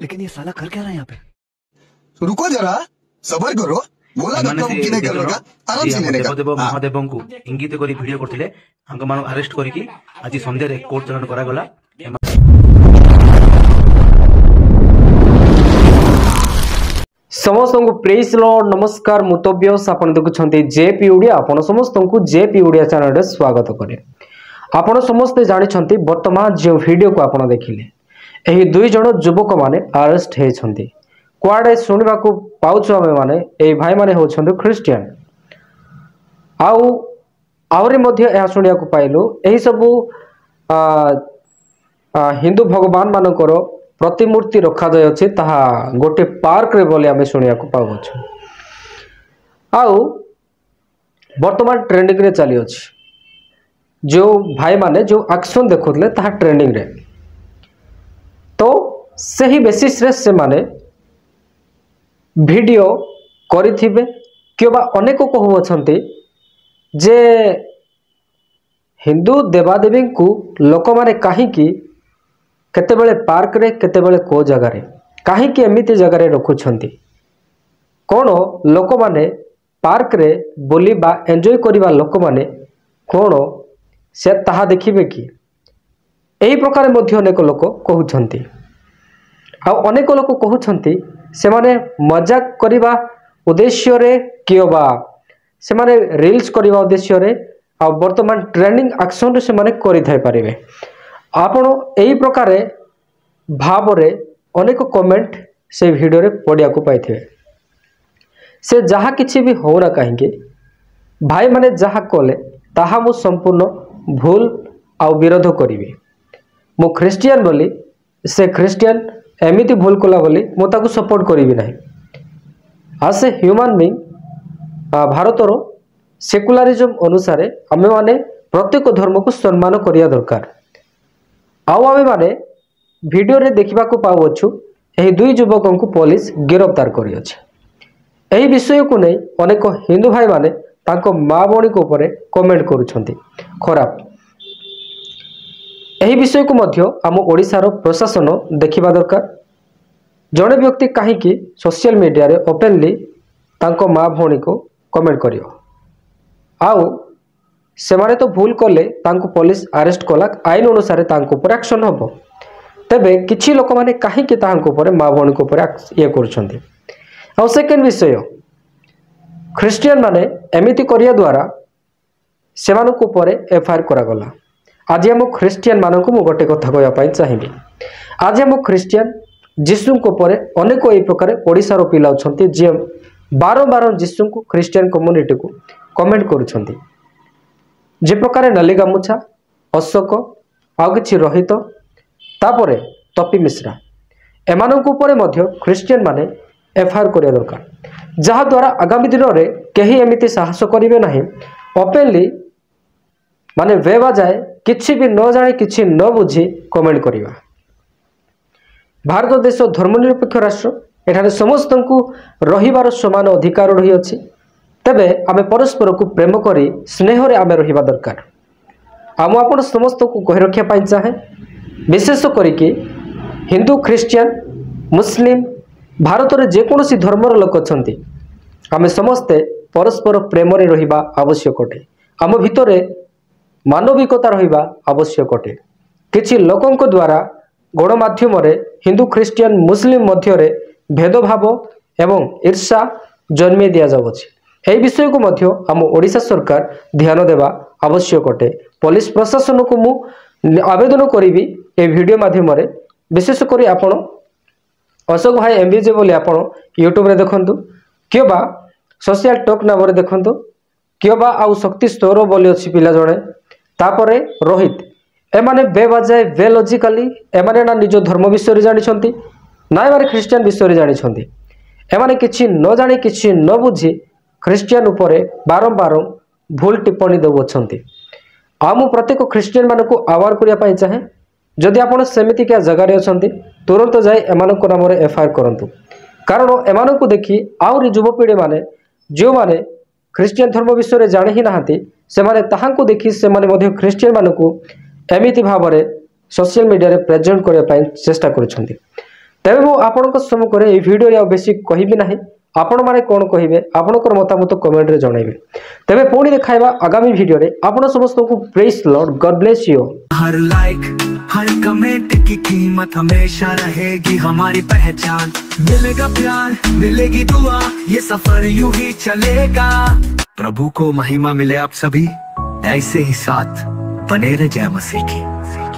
लेकिन ये साला कर क्या रहा है यहाँ पे? रुको जरा, सबर करो। बोला धक्का मुक्की नहीं करने का, आराम से लेने का। देवदेव महादेव को इंगित करी वीडियो करथिले हमको मानु अरेस्ट करिकी आज संध्या रे कोर्ट चालान करा गला। समस्त को प्रेज लॉर्ड नमस्कार मुतव्यस आपण देखुछन्ते जेपी ओडिया आपण समस्त को जेपी ओडिया चैनल रे स्वागत करे। आपण समस्त जानिछन्ते वर्तमान जे वीडियो को आपण देखिले एही दुई जण युवक माने अरेस्ट हेछन्ते कुआडे सुनिबा को पाउछु हमें माने ए भाई माने होछन्ते क्रिश्चियन आवरे मध्य यह सुनिया को पाइलु एही सब हिंदू भगवान मानकर प्रतिमूर्ति रखा जाय अछि ताहा गोटे पार्क रे बोले आमे सुनिया को पाउछु। आउ वर्तमान ट्रेंडिंग रे चली अछि जो भाई माने जो एक्शन देखुतले ताहा ट्रेंडिंग रे तो सही बेसिस रे से माने वीडियो करिथिबे किबा अनेक को होछन्ते जे हिंदू देवादेवी को लोक माने काहे की केतेबेले पार्क रे केतेबेले को जगह रे काहे की एमिति जगह रे रखुछन्ती कोन लोक माने पार्क रे बोलीबा एन्जॉय करिबा लोक माने कोन से ताहा देखिबे कि एही प्रकार मध्ये अनेक लोक कहउछन्ती आ अनेक लोक कहउछन्ती से माने मजाक करिबा उद्देश्य रे कियोबा से माने रील्स करिबा उद्देश्य रे आ वर्तमान ट्रेंडिंग एक्शन रे से माने करि थाई परिबे। आपण एही प्रकार भाव रे अनेक कमेंट से वीडियो रे पडिया को पाइथिबे से जहा किछि भी होना काहेकि भाई माने जहा कोले ताहा मु संपूर्ण भूल आ विरोध करिवे। मु क्रिश्चियन बोली से क्रिश्चियन एमिति भूल कला बोली मु ताकू सपोर्ट करिवे नाही। आज से ह्यूमन बीइंग भारतर सेकुलरिज्म अनुसार आमे माने प्रत्येक धर्म को सम्मान करिया दरकार। आउ आमे माने वीडियो रे देखिबा को पाउछु एही दुई युवकों को पुलिस गिरफ्तार करि अछि। एही विषय को नै अनेक हिंदू भाई माने तांको मां बणी को ऊपर कमेंट करूछन्ती खराब। एही विषय को मध्य आम ओडिसा रो प्रशासन देखिबा दरकार। जणे व्यक्ति काहे की सोशल मीडिया रे ओपनली तांको मां भणी को कमेंट करियो आउ से माने तो भूल कले तांको पुलिस अरेस्ट कला आईन अनुसार तांको ऊपर एक्शन हबो। तबे किछि लोक माने काहे की तांको ऊपर मां भणी को ऊपर ये करछन्ती। आ सेकंड विषय क्रिश्चियन माने एमिति करिया द्वारा सेमानक ऊपर एफआईआर करा गला। आज हम क्रिश्चियन मानक मु गोटे कथा कहया पाई चाहिबी। आज हम क्रिश्चियन जीसु को ऊपर अनेक ए प्रकार ओडिसा रो पिला अछन्ती जे बारंबार जीसु को क्रिश्चियन कम्युनिटी को कमेंट करूछन्ती जे प्रकार नली गामुछा अशोक आउ किछि रहित तापरे तपी मिश्रा एमानक ऊपर मध्य क्रिश्चियन माने एफआईआर करिया दरकार जहा द्वारा आगामी दिन रे केही एमिति साहस करिवे नाही ओपनली माने वेबा जाए किछि भी न जाने किछि न बुझी कमेंट करिवा। भारत देश धर्मनिरपेक्ष राष्ट्र एठारे समस्त को रहिबार समान अधिकार रही अछि। तबे आमे परस्पर को प्रेम करी स्नेह रे आमे रहिबा दरकार। आम आपण समस्त को कहि रखिया पाई चाहे विशेष करी कि हिंदू क्रिश्चियन मुस्लिम भारत रे जे कोनोसी धर्मर लोक अछंती आमे समस्ते परस्पर प्रेम रे रहिबा आवश्यक अटे। आम भितरे मानविकता रहिबा आवश्यक अटे। किछि लोकंक द्वारा गणमाध्यम रे हिंदू क्रिश्चियन मुस्लिम मध्य रे भेदभाव एवं ईर्षा जन्मे दिया जाउछि। एही विषय को मध्य आम ओडिशा सरकार ध्यान देवा आवश्यक अटे। पुलिस प्रशासन को मु आवेदन करिवि ए वीडियो माध्यम रे विशेष करी आपण अशोक भाई एमबीजे बोली आपण यूट्यूब रे देखंतु किबा सोशल टॉक नाम रे देखंतु किबा आउ शक्ति स्टोर बोली अछि पिला जणे तापरे रोहित एमाने बेबाजाय बेलॉजिकली एमाने ना निज धर्म विषय रे जानि छंती नाय मारे क्रिश्चियन विषय रे जानि छंती एमाने किछि न जानि किछि न बुझी क्रिश्चियन ऊपर बारंबार भूल टिप्पणी देउ छंती। आमु प्रत्येक क्रिश्चियन मान को आवार करिया पाई चाहे जदि आपण सेमिति क्या जगह रे छंती तुरंत जाय एमानक नाम रे एफआईआर करंतु कारण एमानक देखि आउरी युवपीढ़ी माने जो माने क्रिश्चियन धर्म विषय रे जानि ही नाहंती से माने ताहांको देखि से माने मध्ये क्रिश्चियन मानकू एमिति भाव रे सोशल मीडिया रे प्रेजेंट करिया पाई चेष्टा करूछंती। तेबे मु आपनक सम्मुखें एई भिडियो रे आ बेसी कहिबि नाही। आपण माने कोन कहिबे आपनकर मतामत कमेंट रे जणाइबे। तेबे पुणी देखाइबा आगामी भिडियो रे। आपण समस्त को praise Lord, God bless you. Her like her comment की कीमत हमेशा रहेगी हमारी पहचान। मिलेगा प्यार, मिलेगी दुआ, ये सफर यूं ही चलेगा। प्रभु को महिमा मिले आप सभी ऐसे ही साथ बने रहे। जय मसीह की।